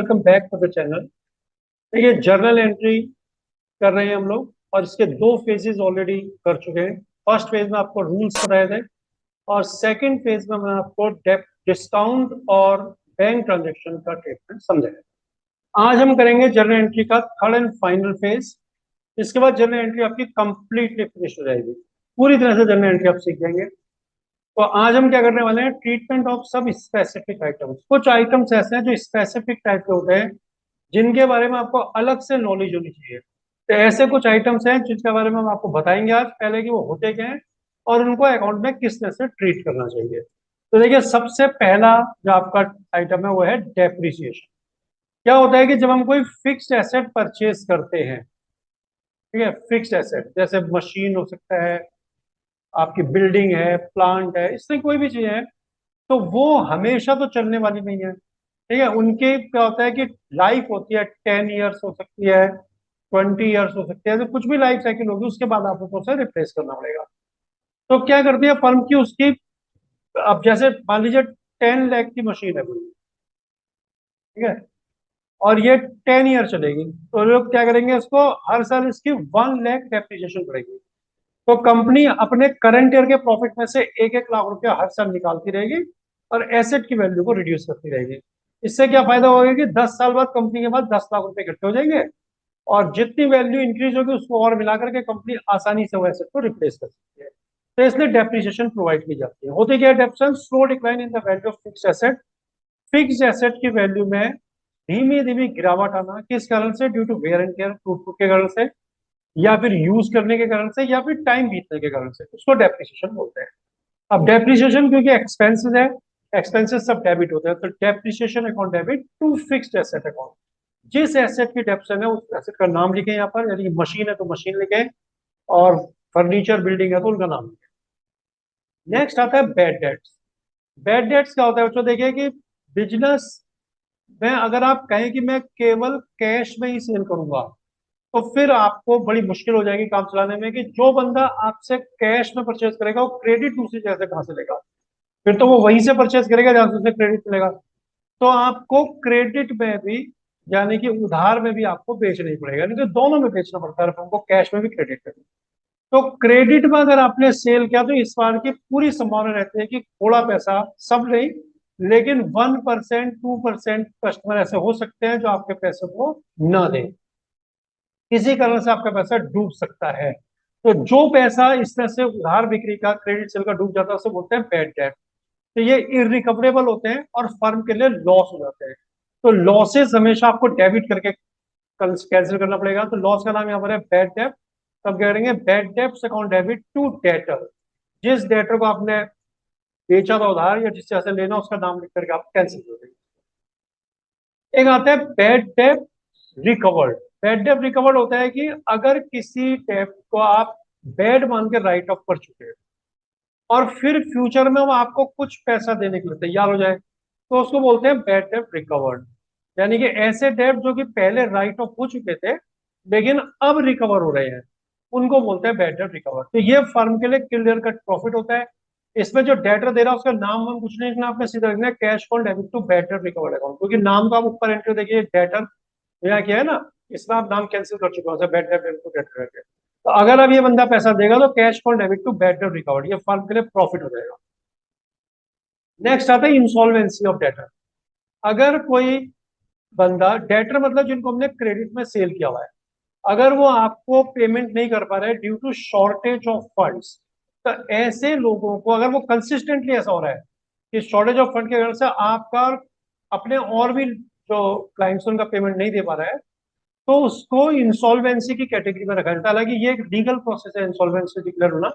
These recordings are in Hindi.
Welcome back to the channel. देखिए, जर्नल एंट्री कर रहे हैं हम लोग और इसके दो फेजेस ऑलरेडी कर चुके हैं। फर्स्ट फेज में आपको रूल्स बताए थे और सेकंड फेज में मैं आपको डेप्थ डिस्काउंट और बैंक ट्रांजेक्शन का ट्रीटमेंट समझाया। आज हम करेंगे जर्नल एंट्री का थर्ड एंड फाइनल फेज। इसके बाद जर्नल एंट्री आपकी कंप्लीटली फिनिश हो जाएगी, पूरी तरह से जर्नल एंट्री आप सीख जाएंगे। तो आज हम क्या करने वाले हैं, ट्रीटमेंट ऑफ सब स्पेसिफिक आइटम्स। कुछ आइटम्स ऐसे हैं जो स्पेसिफिक टाइप के होते हैं, जिनके बारे में आपको अलग से नॉलेज होनी चाहिए। तो ऐसे कुछ आइटम्स हैं जिनके बारे में हम आपको बताएंगे आज, पहले कि वो होते क्या हैं और उनको अकाउंट में किस तरह से ट्रीट करना चाहिए। तो देखिए, सबसे पहला जो आपका आइटम है वो है डेप्रिसिएशन। क्या होता है कि जब हम कोई फिक्स्ड एसेट परचेज करते हैं, ठीक है, फिक्स्ड एसेट जैसे मशीन हो सकता है, आपकी बिल्डिंग है, प्लांट है, इससे कोई भी चीज है, तो वो हमेशा तो चलने वाली नहीं है। ठीक है, उनके क्या होता है कि लाइफ होती है 10 ईयर्स हो सकती है, 20 ईयर्स हो सकती है, तो कुछ भी लाइफ साइकिल होगी, उसके बाद आपको उसे रिप्लेस करना पड़ेगा। तो क्या करती है फर्म की उसकी, अब जैसे मान लीजिए 10 लाख की मशीन है पूरी, ठीक है, और ये 10 ईयर चलेगी, तो लोग क्या करेंगे, इसको हर साल इसकी 1 लाख डेप्रिसिएशन पड़ेगी। तो कंपनी अपने करंट ईयर के प्रॉफिट में से 1-1 लाख रुपया हर साल निकालती रहेगी और एसेट की वैल्यू को रिड्यूस करती रहेगी। इससे क्या फायदा होगा कि 10 साल बाद कंपनी के पास 10 लाख रुपए इकट्ठे हो जाएंगे और जितनी वैल्यू इंक्रीज होगी उसको और मिलाकर के कंपनी आसानी से वो एसेट को रिप्लेस कर सकती है। तो इसलिए डेप्रिसिएशन प्रोवाइड की जाती है। होती क्या है depreciation? Slow decline in the value of fix asset. Fix asset की वैल्यू में धीमी धीमी गिरावट आना, किस कारण से? Due to wear and tear, टूट फूट के कारण से, या फिर यूज करने के कारण से, या फिर टाइम बीतने के कारण से, उसको डेप्रिसिएशन बोलते हैं। अब डेप्रिसिएशन क्योंकि एक्सपेंसेस है, एक्सपेंसेस सब डेबिट होते हैं, तो depreciation account debit to fixed asset account. जिस एसेट की डेप्रिसिएशन है उस एसेट का नाम लिखें यहाँ पर, यानी मशीन है तो मशीन लिखें और फर्नीचर बिल्डिंग है तो उनका नाम लिखें। नेक्स्ट आता है बैड डेट्स। बैड डेट्स क्या होता है बच्चों? देखिए कि बिजनेस में अगर आप कहें कि मैं केवल कैश में ही सेल करूंगा, तो फिर आपको बड़ी मुश्किल हो जाएगी काम चलाने में, कि जो बंदा आपसे कैश में परचेज करेगा वो क्रेडिट दूसरी जगह से कहां से लेगा? फिर तो वो वहीं से परचेज करेगा जहां से उसे क्रेडिट मिलेगा। तो आपको क्रेडिट में भी, यानी कि उधार में भी आपको बेचना ही पड़ेगा, नहीं तो दोनों में बेचना पड़ता है हमको, कैश में भी क्रेडिट में भी। तो क्रेडिट में अगर आपने सेल किया तो इस बार की पूरी संभावना रहती है कि थोड़ा पैसा, सब नहीं लेकिन 1%, 2% कस्टमर ऐसे हो सकते हैं जो आपके पैसे को न दें, किसी कारण से आपका पैसा डूब सकता है। तो जो पैसा इस तरह से उधार बिक्री का, क्रेडिट सेल का डूब जाता है उसे बोलते हैं बैड डेट। तो ये इरिकवरेबल होते हैं और फर्म के लिए लॉस हो जाते हैं। तो लॉसेस हमेशा आपको डेबिट करके कैंसिल करना पड़ेगा। तो लॉस का नाम यहाँ पर है बैड डेट। तब क्या करेंगे, bad debts account debit to debtor. जिस डेटर को आपने बेचा था उधार या जिससे ऐसे लेना, उसका नाम लिख करके आप कैंसिल कर देंगे। एक आता है bad debt recovered. Bad debt recovered होता है कि अगर किसी डेट को आप बैड मान के राइट ऑफ कर चुके हैं और फिर फ्यूचर में वो आपको कुछ पैसा देने के लिए तैयार हो जाए, तो उसको बोलते हैं बैड डेट रिकवर्ड। यानी कि ऐसे डेट जो कि पहले राइट ऑफ हो चुके थे लेकिन अब रिकवर हो रहे हैं, उनको बोलते हैं बैड डेट रिकवर। तो ये फर्म के लिए क्लियर कट प्रॉफिट होता है। इसमें जो डेटर दे रहा है उसका नाम हम कुछ नहीं लिखना, आपने सीधा लिखना है cash on debit to bad debt recovered account, क्योंकि नाम तो आप ऊपर एंट्री देखिए डेटर यहाँ किया है ना, इसमें आप नाम कैंसिल कर चुके हो बैड डेट टू डेटर करके। तो अगर अब ये बंदा पैसा देगा तो cash on debit to bad debt recovered, ये फर्म के लिए प्रॉफिट हो जाएगा। नेक्स्ट आता है इंसॉल्वेंसी ऑफ डेटर। अगर कोई बंदा, डेटर मतलब जिनको हमने क्रेडिट में सेल किया हुआ है, अगर वो आपको पेमेंट नहीं कर पा रहे due to shortage of funds, तो ऐसे लोगों को, अगर वो कंसिस्टेंटली ऐसा हो रहा है कि शॉर्टेज ऑफ फंड के वजह से आपका अपने और भी जो क्लाइंट्स उनका पेमेंट नहीं दे पा रहा है, तो उसको इंसॉल्वेंसी की कैटेगरी में रखा जाता है। हालांकि ये एक लीगल प्रोसेस है इंसॉल्वेंसी डिक्लेयर होना।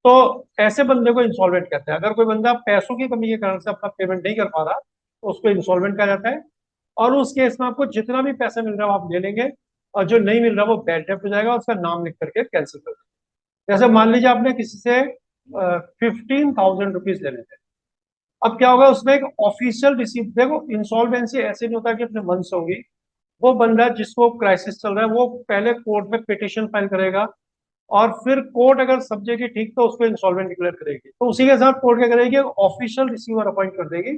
तो ऐसे बंदे को इंसॉल्वेंट कहते हैं। अगर कोई बंदा पैसों की कमी के कारण से अपना पेमेंट नहीं कर पा रहा तो उसको इंसॉल्वेंट कहा जाता है। और उस केस में आपको जितना भी पैसा मिल रहा है वो आप ले लेंगे, और जो नहीं मिल रहा वो बैड डेब्ट हो जाएगा, उसका नाम लिख करके कैंसिल कर देंगे। जैसे मान लीजिए आपने किसी से 15,000 रुपीज लेने थे। अब क्या होगा, उसमें एक ऑफिशियल रिसीप्ट, देखो इंसॉल्वेंसी ऐसे नहीं होता कि अपने मन से होगी। वो बंदा जिसको क्राइसिस चल रहा है वो पहले कोर्ट में पिटिशन फाइल करेगा और फिर कोर्ट अगर समझेगी ठीक तो उसको इंसॉल्वेंट डिक्लेयर करेगी। तो उसी के साथ कोर्ट क्या करेगी, ऑफिशियल रिसीवर अपॉइंट कर देगी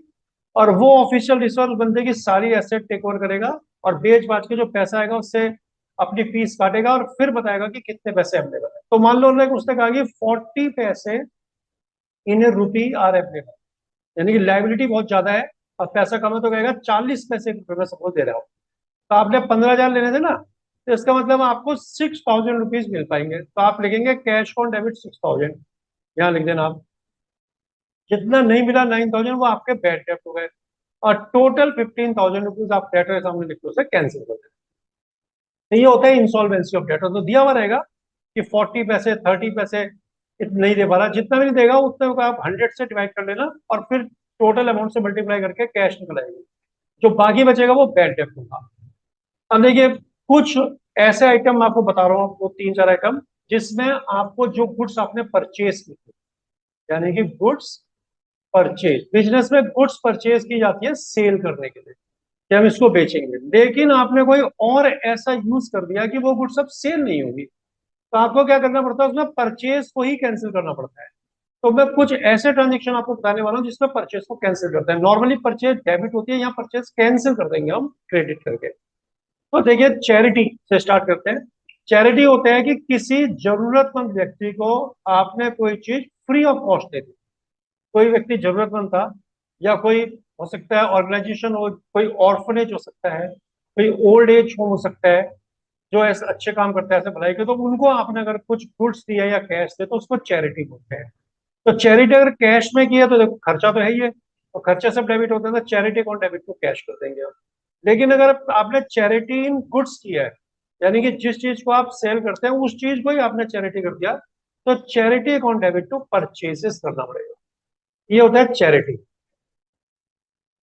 और वो ऑफिशियल रिसोर्स बंदे की सारी एसेट टेक ओवर करेगा और बेच बाच के जो पैसा आएगा उससे अपनी फीस काटेगा और फिर बताएगा कि कितने पैसे अवेलेबल है। तो मान लो उसने कहा कि 40 पैसे इन ए रुपी आर अवेलेबल, यानी कि लाइबिलिटी बहुत ज्यादा है और पैसा कम है, तो कहेगा 40 पैसे रुपए में सपोज दे रहा हो, तो आपने 15,000 लेने थे ना, तो इसका मतलब आपको 6,000 रुपीज मिल पाएंगे, तो आप लिखेंगे कैश ऑन डेबिट 6,000, यहाँ लिख देना आप। जितना नहीं मिला 9,000 वो आपके बैड डेब्ट हो गए, और टोटल 15,000 रुपीज आप डेटर के सामने लिख के उसे कैंसिल कर दें। तो ये होता है इंसॉल्वेंसी ऑफ डेटर। तो दिया हुआ रहेगा कि 40 पैसे 30 पैसे इतना नहीं दे पा रहा, जितना भी नहीं देगा उतने को आप 100 से डिवाइड कर लेना और फिर टोटल अमाउंट से मल्टीप्लाई करके कैश निकल आएगी, जो बाकी बचेगा वो बैड डेब्ट होगा। अब देखिए कुछ ऐसे आइटम मैं आपको बता रहा हूँ, आपको 3-4 आइटम जिसमें आपको जो गुड्स आपने परचेज की थी, यानी कि गुड्स परचेज, बिजनेस में गुड्स परचेज की जाती है सेल करने के लिए कि हम इसको बेचेंगे, लेकिन आपने कोई और ऐसा यूज कर दिया कि वो गुड्स अब सेल नहीं होगी, तो आपको क्या करना पड़ता है, उसमें परचेज को ही कैंसिल करना पड़ता है। तो मैं कुछ ऐसे ट्रांजेक्शन आपको बताने वाला हूँ जिसमें परचेज को कैंसिल करते हैं। नॉर्मली परचेज डेबिट होती है, यहाँ परचेज कैंसिल कर देंगे हम क्रेडिट करके। तो देखिए चैरिटी से स्टार्ट करते हैं। चैरिटी होता है कि किसी जरूरतमंद व्यक्ति को आपने कोई चीज फ्री ऑफ कॉस्ट दे दी। कोई व्यक्ति जरूरतमंद था, या कोई हो सकता है ऑर्गेनाइजेशन हो, कोई ऑर्फनेज हो सकता है, कोई ओल्ड एज होम हो सकता है, जो ऐसे अच्छे काम करते हैं ऐसे भलाई के, तो उनको आपने अगर कुछ गुड्स दिया या कैश दिया तो उसको चैरिटी बोलते हैं। तो चैरिटी अगर कैश में किया तो देखो खर्चा तो है ही है, तो खर्चा सब डेबिट होता है, तो चैरिटी कौन डेबिट को कैश कर देंगे हम। लेकिन अगर आपने चैरिटी इन गुड्स किया है, यानी कि जिस चीज को आप सेल करते हैं उस चीज को ही आपने चैरिटी कर दिया, तो charity account debit to purchases करना पड़ेगा। ये होता है चैरिटी।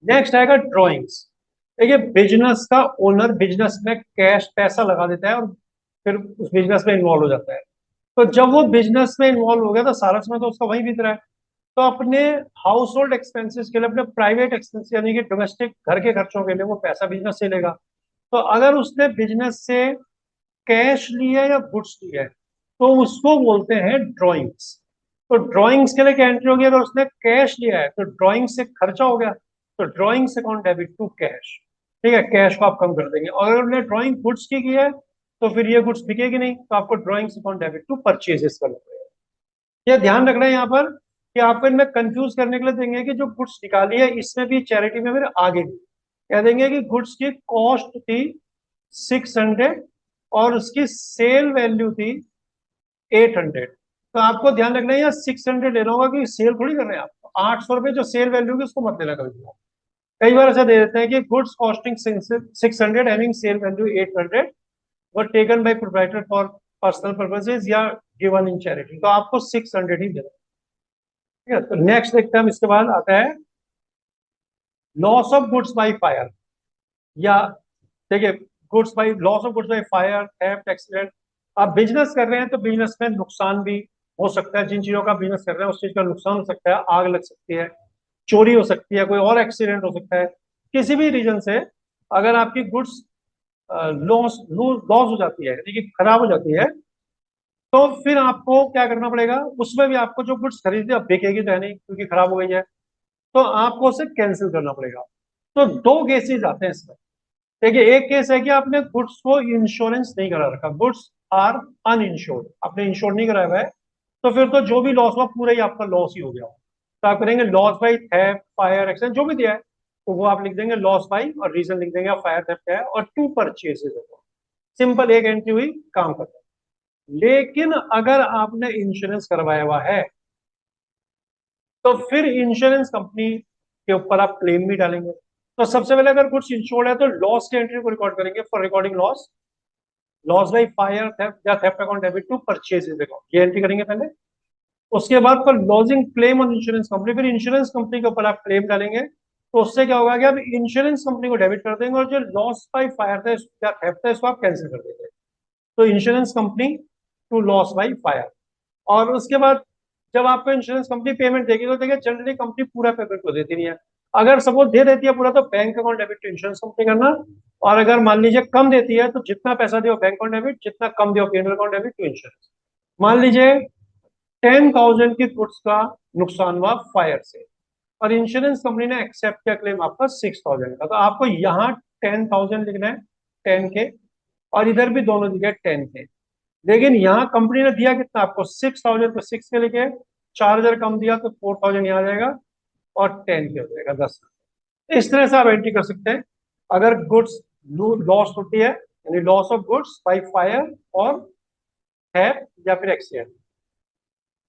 नेक्स्ट आएगा ड्रॉइंग्स। देखिए बिजनेस का ओनर बिजनेस में कैश पैसा लगा देता है और फिर उस बिजनेस में इन्वॉल्व हो जाता है। तो जब वो बिजनेस में इन्वॉल्व हो गया तो सारा समय तो उसका वही बीत रहा है, तो अपने हाउस होल्ड एक्सपेंसेस के लिए, अपने प्राइवेट एक्सपेंस यानी कि डोमेस्टिक घर के खर्चों के लिए वो पैसा बिजनेस से लेगा। तो अगर उसने बिजनेस से कैश लिया या गुड्स लिया है तो उसको बोलते हैं ड्रॉइंग्स। तो ड्रॉइंग्स के लिए क्या एंट्री होगी, अगर उसने कैश लिया है तो ड्रॉइंग से खर्चा हो गया, तो drawings account debit to cash. ठीक है, कैश को आप कम कर देंगे। और अगर उन्हें ड्रॉइंग गुड्स की है तो फिर ये गुड्स बिकेगी नहीं, तो आपको drawings account debit to purchases करना पड़ेगा। ये ध्यान रखना है यहाँ पर कि आपको इनमें कंफ्यूज करने के लिए देंगे कि जो गुड्स निकाली है इसमें भी चैरिटी में फिर आगे भी कह देंगे कि गुड्स की कॉस्ट थी 600 और उसकी सेल वैल्यू थी 800। तो आपको ध्यान रखना है यहाँ 600 लेना होगा कि सेल थोड़ी कर रहे हैं आप। 800 रुपये जो सेल वैल्यू की उसको मत लेना कभी भी। कई बार ऐसा दे देते हैं कि goods costing 600 having sale value 800 were taken by proprietor for personal purposes या गिवन इन चैरिटी, तो आपको 600 ही देना। ठीक है, तो नेक्स्ट देखते हैं हम, इसके बाद आता है loss of goods by fire. या देखिए goods by loss of goods by fire, theft, accident. आप बिजनेस कर रहे हैं तो बिजनेस में नुकसान भी हो सकता है, जिन चीजों का बिजनेस कर रहे हैं उस चीज का नुकसान हो सकता है, आग लग सकती है, चोरी हो सकती है, कोई और एक्सीडेंट हो सकता है। किसी भी रीजन से अगर आपकी गुड्स लॉस लॉस हो जाती है, यानी कि खराब हो जाती है, तो फिर आपको क्या करना पड़ेगा, उसमें भी आपको जो गुड्स खरीदी अब बिकेगी तो है नहीं क्योंकि खराब हो गई है, तो आपको उसे कैंसिल करना पड़ेगा। तो दो केसेस आते हैं इसमें। देखिए एक केस है कि आपने गुड्स को इंश्योरेंस नहीं करा रखा, गुड्स आर अनइंश्योर्ड, आपने इंश्योर नहीं कराया हुआ है, तो फिर तो जो भी लॉस हुआ पूरा ही आपका लॉस ही हो गया। तो आप करेंगे loss by theft, fire, accident जो भी दिया है, तो वो आप लिख देंगे लॉस बाई और रीजन लिख देंगे फायर थेफ्ट है और टू परचेसेस है। सिंपल एक एंट्री हुई, काम खत्म। लेकिन अगर आपने इंश्योरेंस करवाया हुआ है तो फिर इंश्योरेंस कंपनी के ऊपर आप क्लेम भी डालेंगे। तो सबसे पहले अगर कुछ इंश्योर्ड है तो लॉस की एंट्री को रिकॉर्ड करेंगे for recording loss, loss by fire theft या theft account debit to purchases account, ये एंट्री करेंगे पहले। उसके बाद for lodging claim on insurance company, फिर इंश्योरेंस कंपनी के ऊपर आप क्लेम डालेंगे। तो उससे क्या होगा कि आप इंश्योरेंस कंपनी को डेबिट कर देंगे और जो लॉस बाई फायर था या थेफ्ट था इसको आप कैंसिल कर देंगे। तो insurance company to loss by fire. और उसके बाद जब आपको इंश्योरेंस कंपनी पेमेंट देगी तो देखिए जनरली कंपनी पूरा पेमेंट को देती नहीं है। अगर सपोज दे देती है पूरा तो bank account debit to insurance company करना, और अगर मान लीजिए कम देती है तो जितना पैसा दियो बैंक अकाउंट डेबिट, जितना कम दियो PNL account debit to insurance. मान लीजिए 10,000 की गुड्स का नुकसान हुआ फायर से, और इंश्योरेंस कंपनी ने एक्सेप्ट किया क्लेम आपका 6,000 का, तो आपको यहाँ 10,000 लिखना है, 10K, और इधर भी दोनों जगह 10K। लेकिन यहाँ कंपनी ने दिया कितना आपको, 6,000, तो 6K लिखे, 4,000 कम दिया तो 4,000 यहाँ आ जाएगा, और 10K हो जाएगा, 10। इस तरह से आप एंट्री कर सकते हैं अगर गुड्स लॉस होती है, यानी loss of goods by fire और थेफ्ट या फिर accident.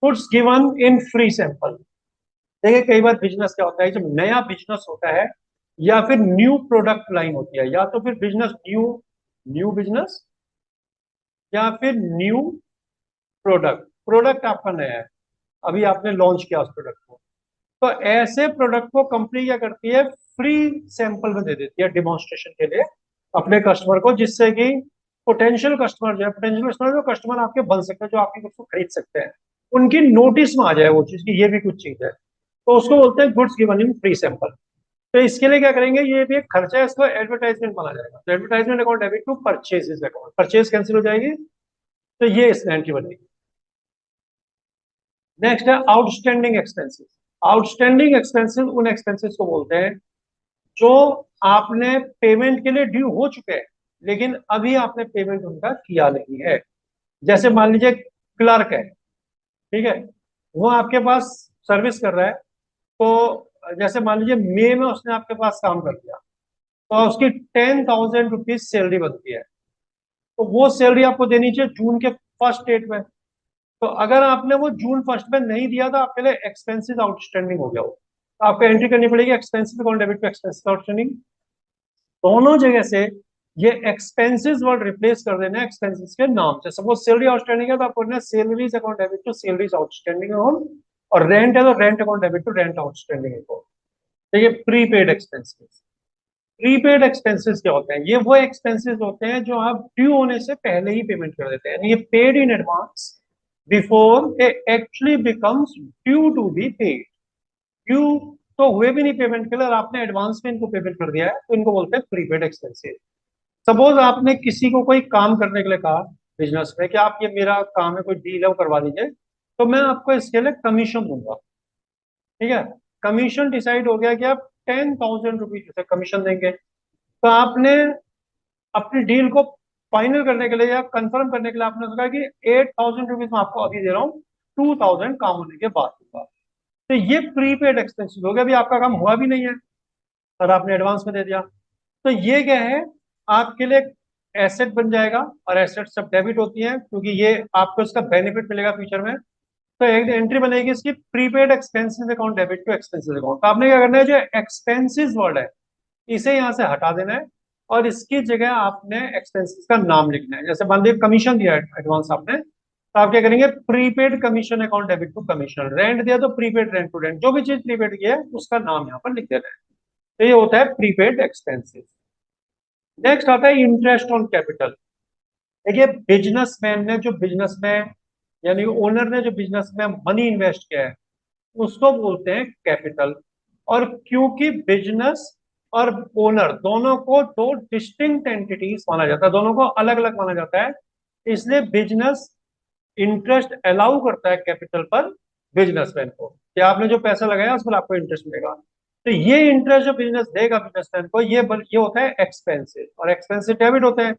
Goods given in free sample. देखिए कई बार बिजनेस क्या होता है, जब नया बिजनेस होता है या फिर न्यू प्रोडक्ट लाइन होती है, या तो फिर बिजनेस न्यू न्यू बिजनेस, या फिर न्यू प्रोडक्ट, प्रोडक्ट आपका नया है, अभी आपने लॉन्च किया उस प्रोडक्ट को, तो ऐसे प्रोडक्ट को कंपनी क्या करती है, फ्री सैंपल में दे देती है डिमॉन्स्ट्रेशन के लिए अपने कस्टमर को, जिससे कि पोटेंशियल कस्टमर जो है, पोटेंशियल कस्टमर जो कस्टमर आपके बन सकते हैं, जो आपकी गुड्स को खरीद सकते हैं, उनकी नोटिस में आ जाए वो चीज की ये भी कुछ चीज है, तो उसको बोलते हैं goods given in free sample. तो इसके लिए क्या करेंगे, ये भी एक खर्चा है, इसको एडवर्टाइजमेंट माना जाएगा, तो advertisement account debit to purchase account, purchase cancel हो जाएगी, तो ये इस लाइन की बनेगी। नेक्स्ट है आउटस्टैंडिंग एक्सपेंसेस। आउटस्टैंडिंग एक्सपेंसेस उन एक्सपेंसेस को बोलते हैं जो आपने पेमेंट के लिए ड्यू हो चुके हैं, लेकिन अभी आपने पेमेंट उनका किया नहीं है। जैसे मान लीजिए क्लर्क है, ठीक है, वो आपके पास सर्विस कर रहा है, तो जैसे मान लीजिए मई में उसने आपके पास काम कर दिया, तो उसकी 10,000 रुपीज सैलरी बनती है, तो वो सैलरी आपको देनी चाहिए जून के फर्स्ट डेट में। तो अगर आपने वो जून फर्स्ट में नहीं दिया तो आपके लिए एक्सपेंसेस आउटस्टैंडिंग हो गया हो, तो आपको एंट्री करनी पड़ेगी expenses account debit to expenses outstanding. दोनों जगह से ये एक्सपेंसेस वर्ड रिप्लेस कर देना है एक्सपेंसेस के नाम से। सपोज सैलरी आउटस्टैंडिंग है तो आपको salaries account debit to salaries outstanding account, और रेंट है तो rent account debit to rent outstanding account. तो ये प्रीपेड एक्सपेंसेस। प्रीपेड एक्सपेंसेस क्या होते हैं, ये वो एक्सपेंसेस होते हैं जो आप ड्यू होने से पहले ही पेमेंट कर देते हैं, यानी ये paid in advance before a actually becomes due to be paid. Due तो हुए भी नहीं पेमेंट के लिए, और आपने एडवांस में इनको पेमेंट कर दिया है, तो इनको बोलते हैं प्रीपेड एक्सपेंसेस। सपोज आपने किसी को कोई काम करने के लिए कहा बिजनेस में कि आप ये मेरा काम है, कोई डील है वो करवा दीजिए, तो मैं आपको इसके लिए कमीशन दूंगा, ठीक है। कमीशन डिसाइड हो गया कि आप 10,000 रुपीज जैसे कमीशन देंगे, तो आपने अपनी डील को फाइनल करने के लिए या कंफर्म करने के लिए आपने सोचा कि 8,000 रुपीज मैं आपको अभी दे रहा हूँ, 2,000 काम होने के बाद दूंगा। तो ये प्रीपेड एक्सपेंसिस हो गया, अभी आपका काम हुआ भी नहीं है और आपने एडवांस में दे दिया, तो ये क्या है, आपके लिए एसेट बन जाएगा, और एसेट सब डेबिट होती है क्योंकि ये आपको इसका बेनिफिट मिलेगा फ्यूचर में। तो एक एंट्री बनेगी इसकी prepaid expenses account debit to expenses account. तो आपने क्या करना है, जो एक्सपेंसेस वर्ड है इसे यहाँ से हटा देना है, और इसकी जगह आपने एक्सपेंसेस का नाम लिखना है। जैसे मान लीजिए कमीशन दिया है एडवांस आपने, तो आप क्या करेंगे, prepaid commission account debit to commission. Rent दिया तो प्रीपेड रेंट टू रेंट, जो भी चीज प्रीपेड की है उसका नाम यहाँ पर लिख देना है। तो ये होता है प्रीपेड एक्सपेंसेस। नेक्स्ट आता है इंटरेस्ट ऑन कैपिटल। देखिए बिजनेसमैन ने जो बिजनेस में, यानी ओनर ने जो बिजनेस में मनी इन्वेस्ट किया है उसको बोलते हैं कैपिटल। और क्योंकि बिजनेस और ओनर दोनों को दो डिस्टिंक्ट एंटिटीज माना जाता है, दोनों को अलग अलग माना जाता है, इसलिए बिजनेस इंटरेस्ट अलाउ करता है कैपिटल पर बिजनेसमैन को, कि आपने जो पैसा लगाया उस पर आपको इंटरेस्ट मिलेगा। तो ये इंटरेस्ट जो बिजनेस देगा बिजनेसमैन को, ये होता है एक्सपेंसिव, और एक्सपेंसिव डेबिट होते हैं।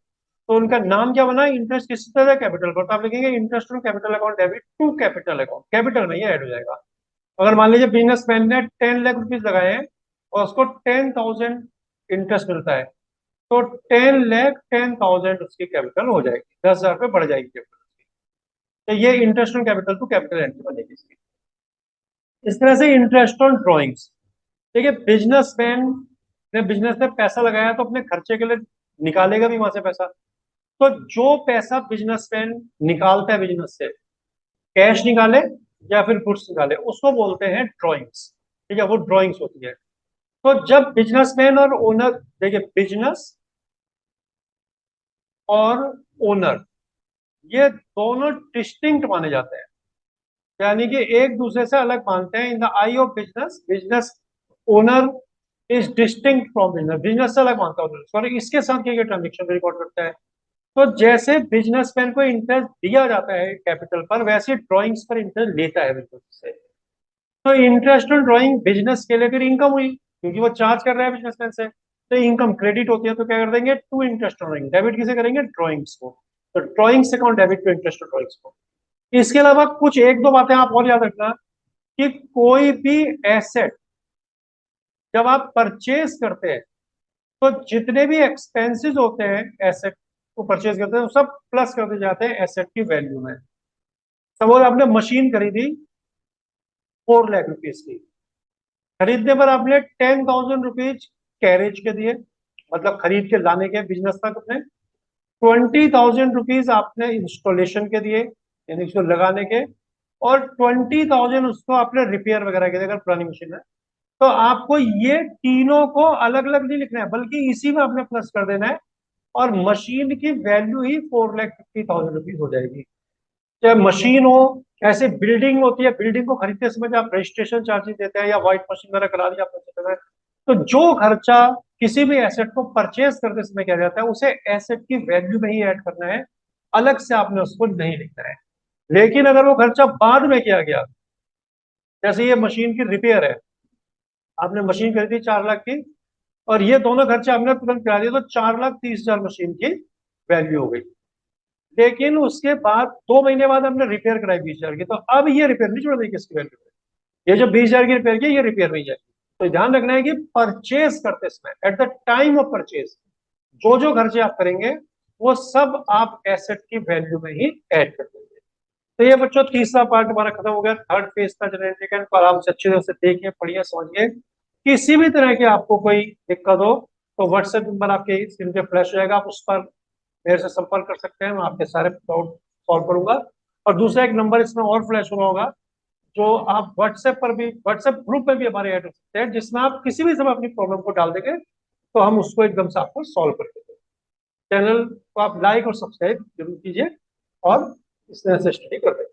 तो उनका नाम क्या बना, इंटरेस्ट किस तरह है, कैपिटल पर, तो आप लिखेंगे interest on capital account debit to capital account, capital में ये ऐड हो जाएगा। अगर मान लीजिए बिजनेसमैन ने 10 लाख रुपीज लगाए हैं और उसको 10,000 इंटरेस्ट मिलता है, तो 10,10,000 उसकी कैपिटल हो जाएगी, 10,000 पे बढ़ जाएगी कैपिटल उसकी। तो ये interest on capital to capital entry बनेगी इसकी। इस तरह से इंटरेस्ट ऑन ड्रॉइंग्स। देखिए बिजनेसमैन ने बिजनेस में पैसा लगाया तो अपने खर्चे के लिए निकालेगा भी वहां से पैसा। तो जो पैसा बिजनेसमैन निकालता है बिजनेस से, कैश निकाले या फिर गुड्स निकाले, उसको बोलते हैं ड्रॉइंग्स, ठीक है, वो ड्रॉइंग्स होती है। तो जब बिजनेसमैन और ओनर, देखिए बिजनेस और ओनर ये दोनों डिस्टिंक्ट माने जाते हैं, यानी कि एक दूसरे से अलग मानते हैं। In the I of business, business owner is distinct from business, business से अलग मानता है और इसके साथ ये ट्रांजेक्शन रिकॉर्ड करता है। तो जैसे बिजनेसमैन को इंटरेस्ट दिया जाता है कैपिटल पर, वैसे ड्रॉइंग्स पर इंटरेस्ट लेता है बिजनेस से। तो इंटरेस्ट ऑन ड्राइंग बिजनेस के लिए फिर इनकम हुई, क्योंकि वो चार्ज कर रहा है बिजनेसमैन से, तो इनकम क्रेडिट होती है, तो क्या कर देंगे, to interest on drawing, debit किसे करेंगे, ड्राइंग्स को, तो drawings account debit to interest on drawings को। इसके अलावा कुछ एक दो बातें आप और याद रखना, कि कोई भी एसेट जब आप परचेज करते हैं, तो जितने भी एक्सपेंसेस होते हैं एसेट को परचेज करते हैं, वो सब प्लस करते जाते हैं एसेट की वैल्यू में। सपोज आपने मशीन खरीदी 4 लाख रुपीज की, खरीदने पर आपने 10,000 रुपीज कैरेज के दिए, मतलब खरीद के लाने के, बिजनेस तक अपने 20,000 रुपीज आपने इंस्टॉलेशन के दिए, यानी उसको लगाने के, और 20,000 उसको आपने रिपेयर वगैरह के दिए अगर पुरानी मशीन है। तो आपको ये तीनों को अलग अलग नहीं लिखना है, बल्कि इसी में आपने प्लस कर देना है, और मशीन की वैल्यू ही 4,50,000 रुपीज हो जाएगी। चाहे मशीन हो, ऐसे बिल्डिंग होती है, बिल्डिंग को खरीदते समय जब आप रजिस्ट्रेशन चार्जेस देते हैं या व्हाइट मशीन वगैरह करा दिया आपने, तो जो खर्चा किसी भी एसेट को परचेज करते समय किया जाता है, उसे एसेट की वैल्यू में ही ऐड करना है, अलग से आपने उसको नहीं लिखना है। लेकिन अगर वो खर्चा बाद में किया गया, जैसे ये मशीन की रिपेयर है, आपने मशीन खरीदी 4 लाख की, और ये दोनों खर्चे आपने तुरंत करा दिए, तो 4,30,000 मशीन की वैल्यू हो गई। लेकिन उसके बाद 2 महीने बाद हमने रिपेयर कराई 20,000 की, तो अब ये रिपेयर नहीं जोड़ देगी इसकी वैल्यू में, ये जो 20,000 की रिपेयर की, ये रिपेयर नहीं जाएगी। तो ध्यान रखना है कि परचेज करते समय, at the time of purchase, जो जो खर्चे आप करेंगे, वो सब आप एसेट की वैल्यू में ही ऐड कर देंगे। तो ये बच्चों तीसरा पार्ट हमारा खत्म हो गया, थर्ड फेज था जनरेटिव एंड को आराम से अच्छे से देखिए, पढ़िए, समझिए। किसी भी तरह की आपको कोई दिक्कत हो, तो व्हाट्सएप नंबर आपके स्क्रीन पे फ्लैश हो जाएगा, आप उस पर मेरे से संपर्क कर सकते हैं, मैं आपके सारे डाउट सॉल्व करूंगा। और दूसरा एक नंबर इसमें और फ्लैश हुआ होगा, जो आप व्हाट्सएप पर भी, व्हाट्सएप ग्रुप में भी हमारे ऐड हो सकते हैं, जिसमें आप किसी भी समय अपनी प्रॉब्लम को डाल देंगे, तो हम उसको एकदम से आपको सॉल्व कर देंगे। चैनल को आप लाइक और सब्सक्राइब जरूर कीजिए, और इस तरह से स्टडी करते हैं।